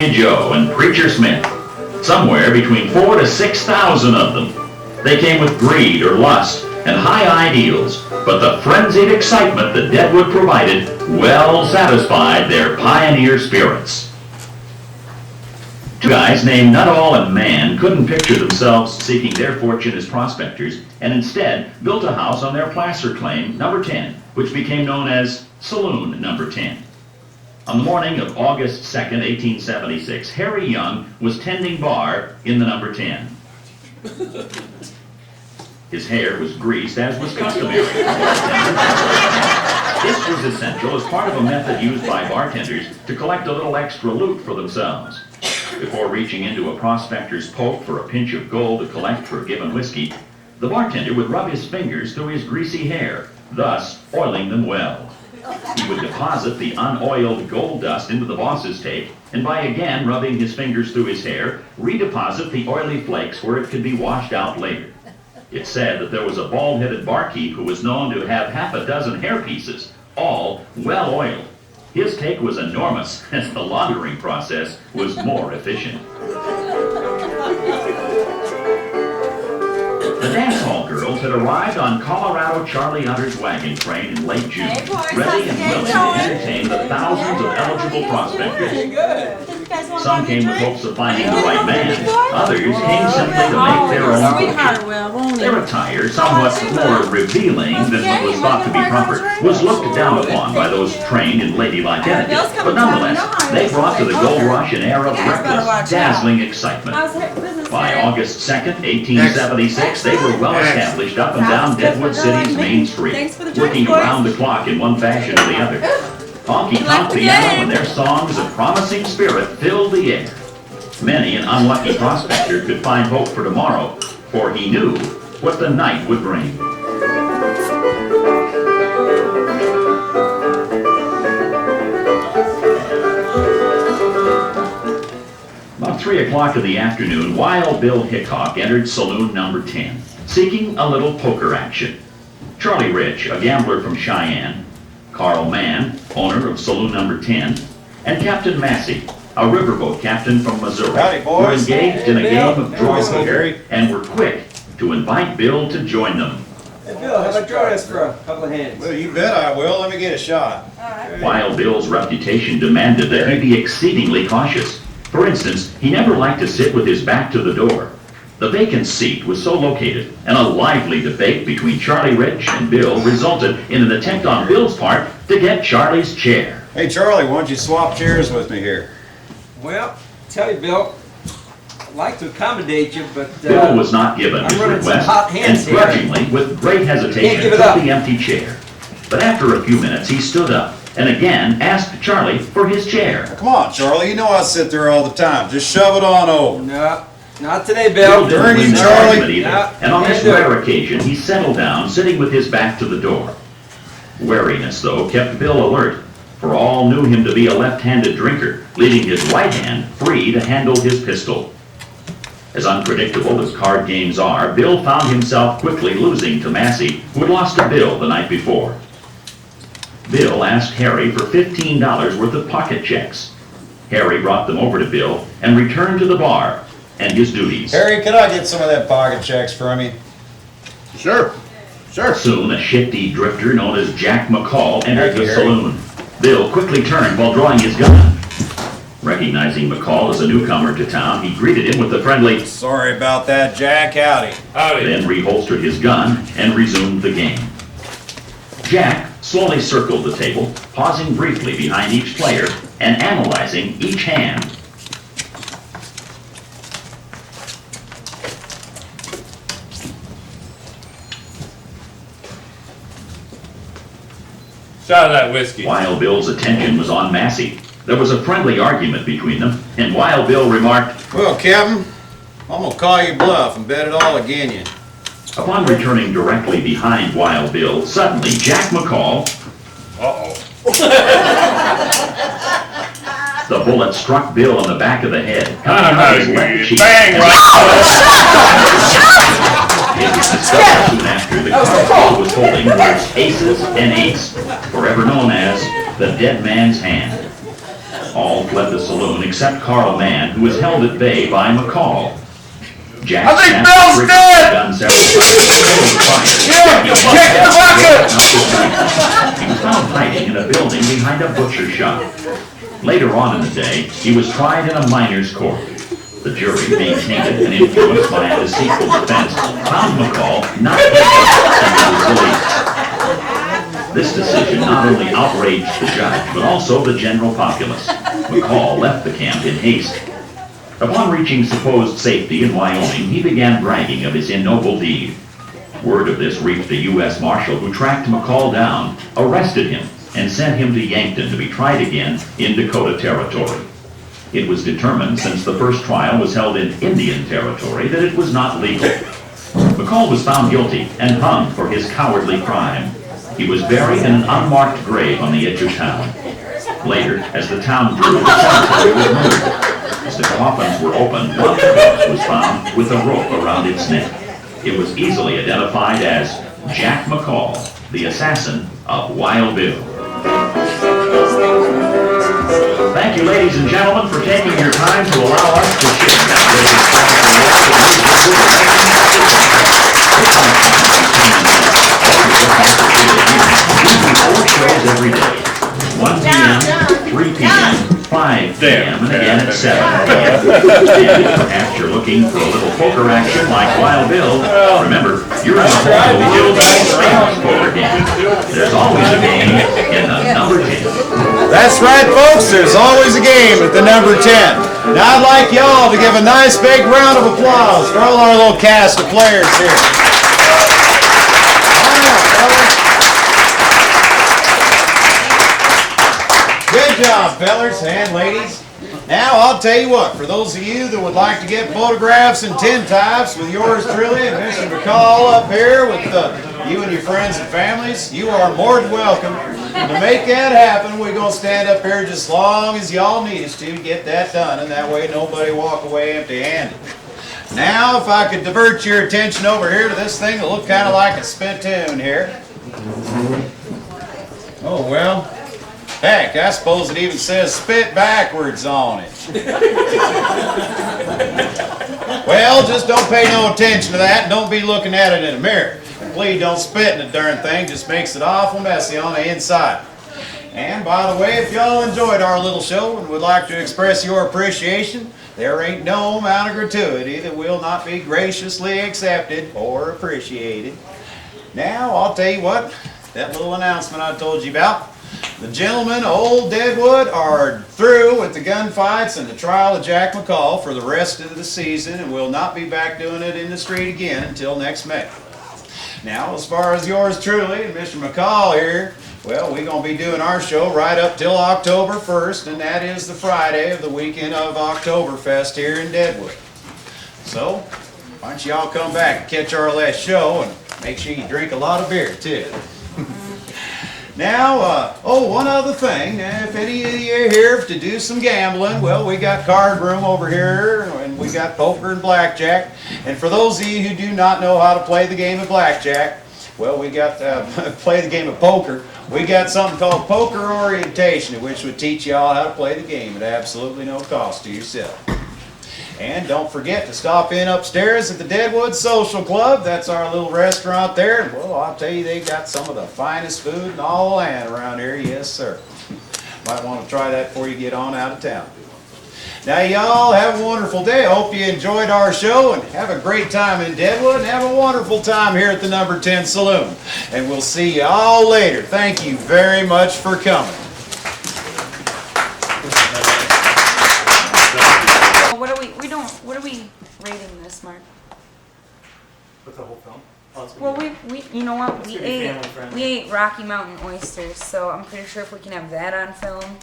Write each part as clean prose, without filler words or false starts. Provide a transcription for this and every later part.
Joe and Preacher Smith. Somewhere between 4,000 to 6,000 of them. They came with greed or lust and high ideals, but the frenzied excitement that Deadwood provided well satisfied their pioneer spirits. Two guys named Nuttall and Mann couldn't picture themselves seeking their fortune as prospectors, and instead built a house on their placer claim, number 10, which became known as Saloon Number 10. On the morning of August 2nd, 1876, Harry Young was tending bar in the number 10. His hair was greased, as was customary for bartenders. This was essential as part of a method used by bartenders to collect a little extra loot for themselves. Before reaching into a prospector's poke for a pinch of gold to collect for a given whiskey, the bartender would rub his fingers through his greasy hair, thus oiling them well. He would deposit the unoiled gold dust into the boss's take, and by again rubbing his fingers through his hair, redeposit the oily flakes where it could be washed out later. It's said that there was a bald-headed barkeep who was known to have half a dozen hair pieces, all well oiled. His take was enormous, as the laundering process was more efficient. The dance hall girls had arrived on Colorado Charlie Utter's wagon train in late June, ready and willing to entertain the thousands of eligible prospectors. Some came with hopes of finding the right man. Others came simply to make their own fortune. Their attire, somewhat more revealing than what was thought to be proper, was looked down upon by those trained in ladylike etiquette. But nonetheless, they brought to the gold rush an air of reckless, dazzling excitement. By August 2nd, 1876, they were well established up and down Deadwood City's main street, working around the clock in one fashion or the other. Honky-tonk piano and their songs of promising spirit filled the air. Many an unlucky prospector could find hope for tomorrow, for he knew what the night would bring. About 3 o'clock in the afternoon, Wild Bill Hickok entered Saloon Number 10, seeking a little poker action. Charlie Rich, a gambler from Cheyenne, Carl Mann, owner of Saloon Number 10, and Captain Massey, a riverboat captain from Missouri, were engaged in a game of draw poker and were quick to invite Bill to join them. Hey Bill, how about joining us for a couple of hands? Well, you bet I will. Let me get a shot. Wild Bill's reputation demanded that he be exceedingly cautious. For instance, he never liked to sit with his back to the door. The vacant seat was so located, and a lively debate between Charlie Rich and Bill resulted in an attempt on Bill's part to get Charlie's chair. Hey, Charlie, why don't you swap chairs with me here? Well, tell you Bill, I'd like to accommodate you, but Bill was not given his request, and grudgingly, with great hesitation, took the empty chair. But after a few minutes, he stood up and again asked Charlie for his chair. Come on, Charlie, you know I sit there all the time. Just shove it on over. No, not today, Bill. Bill didn't win the Charlie. argument either, and on this rare occasion, he settled down, sitting with his back to the door. Wariness, though, kept Bill alert, for all knew him to be a left-handed drinker, leaving his right hand free to handle his pistol. As unpredictable as card games are, Bill found himself quickly losing to Massey, who had lost to Bill the night before. Bill asked Harry for $15 worth of pocket checks. Harry brought them over to Bill and returned to the bar and his duties. Harry, could I get some of that pocket checks from you? Sure. Soon, a shifty drifter known as Jack McCall entered Thank you, the Harry. saloon. Bill quickly turned while drawing his gun. Recognizing McCall as a newcomer to town, he greeted him with a friendly, Sorry about that, Jack. Howdy. then reholstered his gun and resumed the game. Jack slowly circled the table, pausing briefly behind each player and analyzing each hand. Shot of that whiskey. Wild Bill's attention was on Massey. There was a friendly argument between them, and Wild Bill remarked, Well, Captain, I'm gonna call you bluff and bet it all again you. upon returning directly behind Wild Bill, suddenly Jack McCall, the bullet struck Bill in the back of the head, coming out of his left cheek. Bang, right. It was discovered soon after the card Bill was holding was aces and ace, forever known as the dead man's hand. All fled the saloon except Carl Mann, who was held at bay by McCall. Jack I think snapped Bill's the trigger dead! of the gun several times. Kick the bucket! He was found hiding in a building behind a butcher shop. Later on in the day, he was tried in a miner's court. The jury, being tainted and influenced by a deceitful defense, found McCall not guilty and was released. This decision not only outraged the judge, but also the general populace. McCall left the camp in haste. Upon reaching supposed safety in Wyoming, he began bragging of his ignoble deed. Word of this reached a U.S. Marshal who tracked McCall down, arrested him, and sent him to Yankton to be tried again in Dakota Territory. It was determined, since the first trial was held in Indian Territory, that it was not legal. McCall was found guilty and hung for his cowardly crime. He was buried in an unmarked grave on the edge of town. Later, as the town grew, the cemetery was moved. As the coffins were opened, one corpse was found with a rope around its neck. It was easily identified as Jack McCall, the assassin of Wild Bill. Thank you, ladies and gentlemen, for taking your time to allow us to share that shows every day. 1 p.m., 3 p.m., 5 p.m., and again at 7 p.m. And if perhaps you're looking for a little poker action like Wild Bill, remember, you're in the heart of Bill's famous poker game. There's always a game in the number 10. That's right, folks. There's always a game at the number 10. Now I'd like y'all to give a nice big round of applause for all our little cast of players here. Good job, fellers and ladies. Now, I'll tell you what, for those of you that would like to get photographs and tintypes with yours truly and Mr. McCall up here with you and your friends and families, you are more than welcome. And to make that happen, we're going to stand up here just as long as y'all need us to get that done, and that way nobody walk away empty-handed. Now, if I could divert your attention over here to this thing that look kind of like a spittoon here. Oh, well. Heck, I suppose it even says spit backwards on it. Well, just don't pay no attention to that and don't be looking at it in a mirror. And please don't spit in the darn thing, just makes it awful messy on the inside. And by the way, if y'all enjoyed our little show and would like to express your appreciation, there ain't no amount of gratuity that will not be graciously accepted or appreciated. Now, I'll tell you what, that little announcement I told you about, the gentlemen of Old Deadwood are through with the gunfights and the trial of Jack McCall for the rest of the season and will not be back doing it in the street again until next May. Now, as far as yours truly and Mr. McCall here, well, we're going to be doing our show right up till October 1st, and that is the Friday of the weekend of Oktoberfest here in Deadwood. So, why don't y'all come back and catch our last show and make sure you drink a lot of beer, too. Now, one other thing, if any of you are here to do some gambling, well, we got card room over here, and we got poker and blackjack. And for those of you who do not know how to play the game of blackjack, well, we got play the game of poker. We got something called Poker Orientation, which would teach you all how to play the game at absolutely no cost to yourself. And don't forget to stop in upstairs at the Deadwood Social Club. That's our little restaurant there. And well, I'll tell you, they got some of the finest food in all the land around here. Yes, sir. Might want to try that before you get on out of town. Now, y'all have a wonderful day. I hope you enjoyed our show and have a great time in Deadwood and have a wonderful time here at the Number 10 Saloon. And we'll see you all later. Thank you very much for coming. What are we rating this, Mark? With the whole film? Oh, it's Well, gonna we you know what, It's gonna be family friendly. we ate Rocky Mountain oysters, so I'm pretty sure if we can have that on film.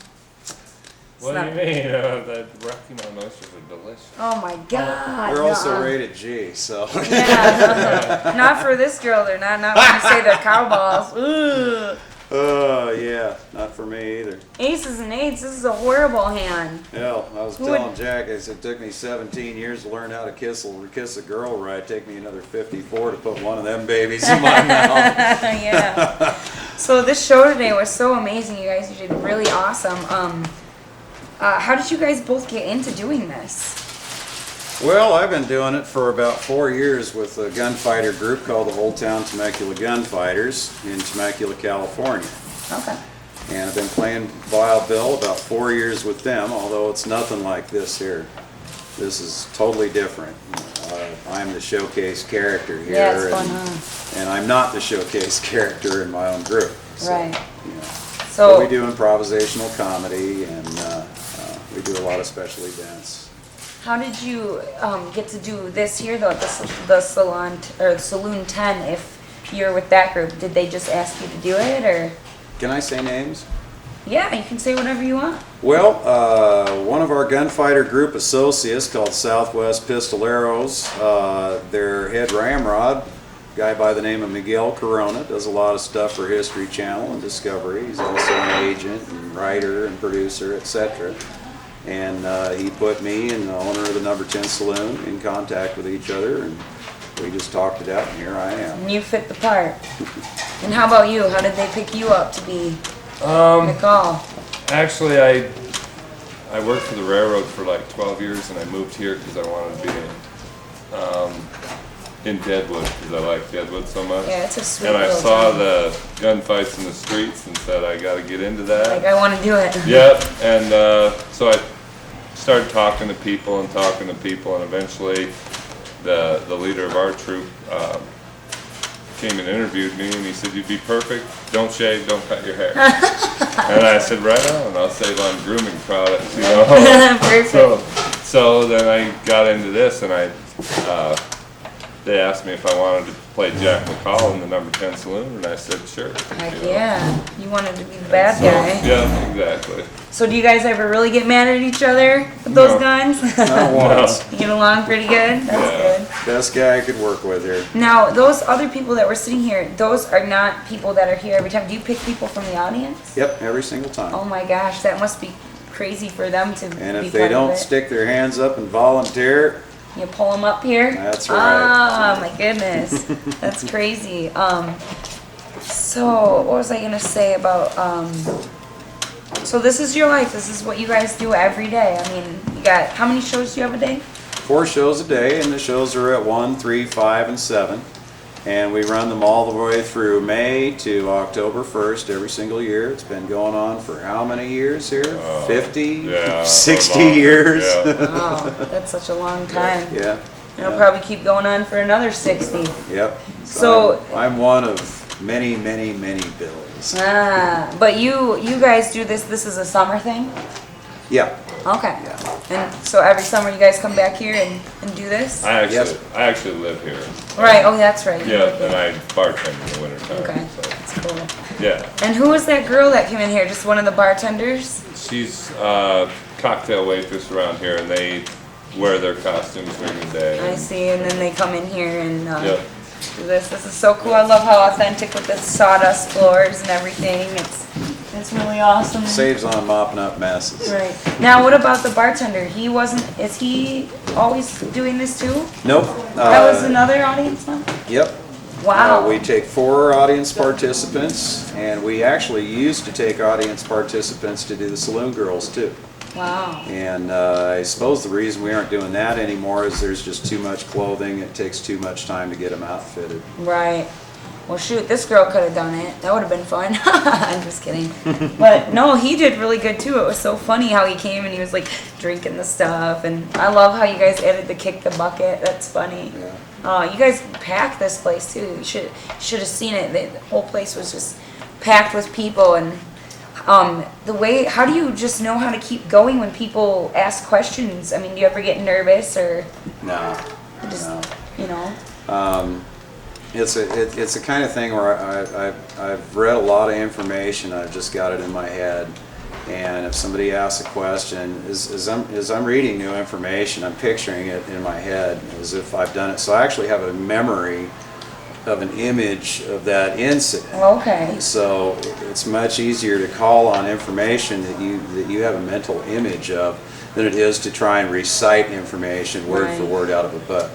What do you mean? The Rocky Mountain oysters are delicious. Oh my God! We're also nuh-uh. rated G, so. Yeah, not for this girl. They're not. Not when you say they're cow balls. Ugh. Oh, yeah, not for me either. Aces and eights. This is a horrible hand. Hell, I was Who telling would- Jack, I said it took me 17 years to learn how to kiss a girl right. It'd take me another 54 to put one of them babies in my mouth. Yeah. So this show today was so amazing, you guys. You did really awesome. How did you guys both get into doing this? Well, I've been doing it for about 4 years with a gunfighter group called the Old Town Temecula Gunfighters in Temecula, California. Okay. And I've been playing Wild Bill about 4 years with them, although it's nothing like this here. This is totally different. I'm the showcase character here. Yeah, it's fun, and I'm not the showcase character in my own group. So, Right. you know. So But we do improvisational comedy, and we do a lot of special events. how did you get to do this here though, the Saloon 10? If you're with that group, did they just ask you to do it, or? Can I say names? Yeah, you can say whatever you want. Well, one of our gunfighter group associates called Southwest Pistoleros, their head ramrod, a guy by the name of Miguel Corona, does a lot of stuff for History Channel and Discovery. He's also an agent and writer and producer, etc. And he put me and the owner of the Number 10 Saloon in contact with each other, and we just talked it out, and here I am. And you fit the part. And how about you? How did they pick you up to be McCall? Actually, I worked for the railroad for like 12 years, and I moved here because I wanted to be in Deadwood because I like Deadwood so much. Yeah, it's a sweet And I little saw town. the gunfights in the streets and said I got to get into that. Like, I want to do it. Yep, and so I started talking to people, and eventually the leader of our troop came and interviewed me, and he said, "You'd be perfect. Don't shave, don't cut your hair." And I said, "Right on. I'll save on grooming products, you know." Perfect. So then I got into this, and they asked me if I wanted to play Jack McCall in the Number 10 Saloon, and I said, "Sure." Heck you know. yeah. You wanted to be the bad So, guy. yeah, exactly. So do you guys ever really get mad at each other with those No. guns? Not once. You get along pretty good? That's Yeah. good. Best guy I could work with here. Now, those other people that were sitting here, those are not people that are here every time. Do you pick people from the audience? Yep, every single time. Oh my gosh, that must be crazy for them to And be if part they of don't it. stick their hands up and volunteer, You pull them up here? That's right. Ah, my goodness. That's crazy. So what was I gonna say about, so this is your life. This is what you guys do every day. I mean, you got, how many shows do you have a day? 4 shows a day, and the shows are at 1, 3, 5, and 7. And we run them all the way through May to October 1st every single year. It's been going on for how many years here? 50? Yeah, 60 or longer, years? yeah. Oh, that's such a long time. Yeah. It'll probably keep going on for another 60. Yep. So- I'm one of many, many, many bills. But you guys do this is a summer thing? Yeah. Okay. Yeah. And so every summer you guys come back here and do this? I Yes. actually live here. Right, oh, that's right. you Yeah, live and there. I bartend in the wintertime. Okay, So, that's cool. yeah, And who was that girl that came in here? Just one of the bartenders? she's a cocktail waitress around here, and they wear their costumes during the day. I see, and then they come in here and Yep. do this. This is so cool. I love how authentic with the sawdust floors and everything. It's really awesome. Saves on mopping up messes. Right. Now, what about the bartender? Is he always doing this too? Nope. That was another audience member? Yep. Wow. We take 4 audience participants, and we actually used to take audience participants to do the Saloon Girls too. Wow. And I suppose the reason we aren't doing that anymore is there's just too much clothing. It takes too much time to get them outfitted. Right. Well, shoot, this girl could have done it. That would have been fun. I'm just kidding. But no, he did really good too. It was so funny how he came and he was like drinking the stuff. And I love how you guys added the kick the bucket. That's funny. Yeah. You guys packed this place too. You should have seen it. The whole place was just packed with people. And how do you just know how to keep going when people ask questions? I mean, do you ever get nervous or No. just, No. you know? It's a kind of thing where I've read a lot of information. I've just got it in my head, and if somebody asks a question, as I'm reading new information, I'm picturing it in my head as if I've done it. So I actually have a memory of an image of that incident. Okay. So it's much easier to call on information that you have a mental image of than it is to try and recite information word for Right. word out of a book.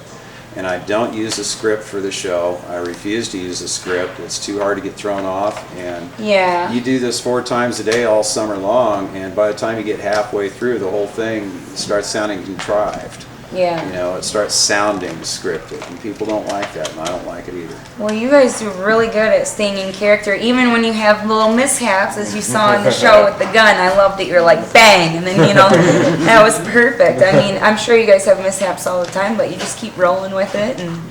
and I don't use a script for the show. I refuse to use a script. It's too hard to get thrown off, and Yeah. you do this 4 times a day all summer long, and by the time you get halfway through, the whole thing starts sounding contrived. Yeah. You know, it starts sounding scripted, and people don't like that, and I don't like it either. Well, you guys do really good at staying in character, even when you have little mishaps, as you saw in the show with the gun. I love that you're like, bang, and then, you know, that was perfect. I mean, I'm sure you guys have mishaps all the time, but you just keep rolling with it, and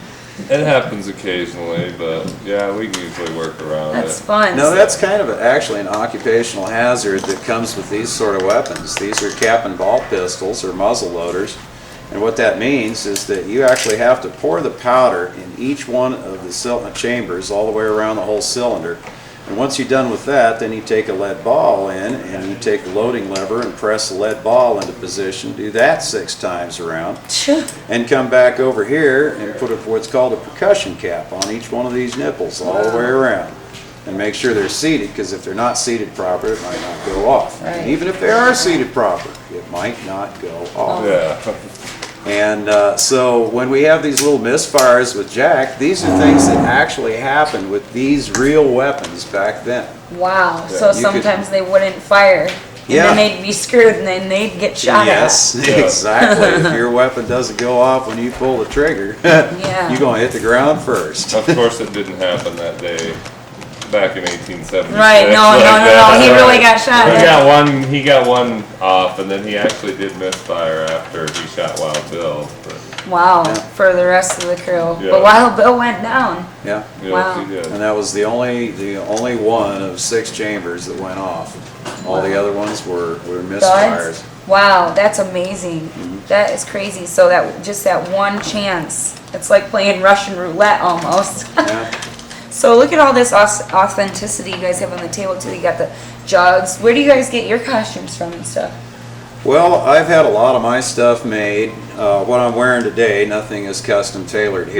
It happens occasionally, but yeah, we can usually work around that's it. fun. No, that's kind of actually an occupational hazard that comes with these sort of weapons. These are cap and ball pistols or muzzle loaders. And what that means is that you actually have to pour the powder in each one of the chambers all the way around the whole cylinder. And once you're done with that, then you take a lead ball in and you take the loading lever and press the lead ball into position. Do that 6 times around. And come back over here and put what's called a percussion cap on each one of these nipples all the way around. And make sure they're seated, because if they're not seated proper, it might not go off. Right. And even if they are seated proper, it might not go off. Yeah. And so when we have these little misfires with Jack, these are things that actually happened with these real weapons back then. Wow. So you could- sometimes they wouldn't fire. And Yeah. then they'd be screwed, and then they'd get shot Yes, Yeah. exactly. If your weapon doesn't go off when you pull the trigger, Yeah. you're going to hit the ground first. Of course, it didn't happen that day back in 1876. Right, no, he really got shot. He got one off, and then he actually did misfire after he shot Wild Bill. But, at. Wow. Yeah. For the rest of the crew. Yeah. But Wild Bill went down. Yeah. yes, Wow. he did. And that was the only one of 6 chambers that went off. All the other ones were misfires. Duds? Wow, that's amazing. Mm-hmm. That is crazy. So that just that one chance. It's like playing Russian roulette almost. Yeah. So look at all this authenticity you guys have on the table too. You got the jugs. Where do you guys get your costumes from and stuff? Well, I've had a lot of my stuff made. What I'm wearing today, nothing is custom tailored here.